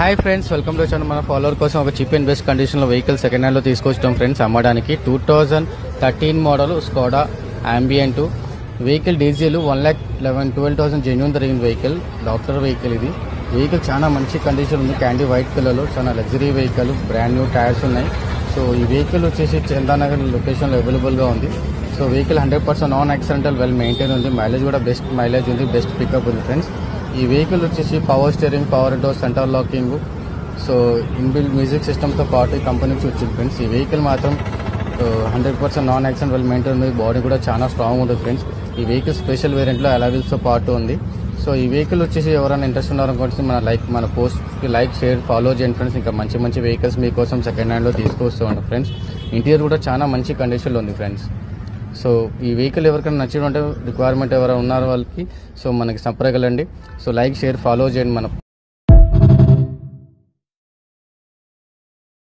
Hi friends, welcome to channel. మన follower కోసం ఒక చీప్ అండ్ బెస్ట్ కండిషన్లో వెహికల్ సెకండ్ హ్యాండ్లో తీసుకొచ్చాం ఫ్రెండ్స్ అమ్మడానికి. 2013 model Skoda ambient vehicle. Diesel 1,11,12,000 genuine జరిగిన వెహికల్. డాక్టర్ వెహికల్ ఇది. వెహికల్ చాలా మంచి కండిషన్ ఉంది. క్యాండీ వైట్ కలర్లో చాలా luxury vehicle. Brand new tyres ఉన్నాయి. సో ఈ వెహికల్ వచ్చేసి చందానగర్ లొకేషన్లో అవైలబుల్గా ఉంది. So vehicle 100% non accidental, well maintain ఉంది. మైలేజ్ కూడా బెస్ట్ మైలేజ్ ఉంది, బెస్ట్ పికప్ ఉంది ఫ్రెండ్స్. ఈ వెహికల్ వచ్చేసి power steering, power window, centre locking, so inbuilt music సిస్టమ్తో పాటు ఈ కంపెనీ నుంచి వచ్చింది ఫ్రెండ్స్. ఈ వెహికల్ మాత్రం 100% నాన్ యాక్సిడెంట్, వెల్ మెయింటైన్ ఉంది. బాడీ కూడా చాలా స్ట్రాంగ్ ఉంటుంది ఫ్రెండ్స్. ఈ వెహికల్ స్పెషల్ వేరియంట్లో అలావిల్స్తో పాటు ఉంది. సో ఈ వెహికల్ వచ్చేసి ఎవరైనా ఇంట్రెస్ట్ ఉన్నారనుకోండి మన పోస్ట్కి లైక్, షేర్, ఫాలో చేయండి ఫ్రెండ్స్. ఇంకా మంచి మంచి వెహికల్స్ మీకోసం సెకండ్ హ్యాండ్లో తీసుకొస్తూ ఉంటాం ఫ్రెండ్స్. ఇంటీరియర్ కూడా చాలా మంచి కండిషన్లో ఉంది ఫ్రెండ్స్. సో ఈ వెహికల్ ఎవరికైనా నచ్చిన రిక్వైర్మెంట్ ఎవరైనా ఉన్నారో వాళ్ళకి సో మనకి సంప్రదించగలండి. సో లైక్, షేర్, ఫాలో చేయండి మన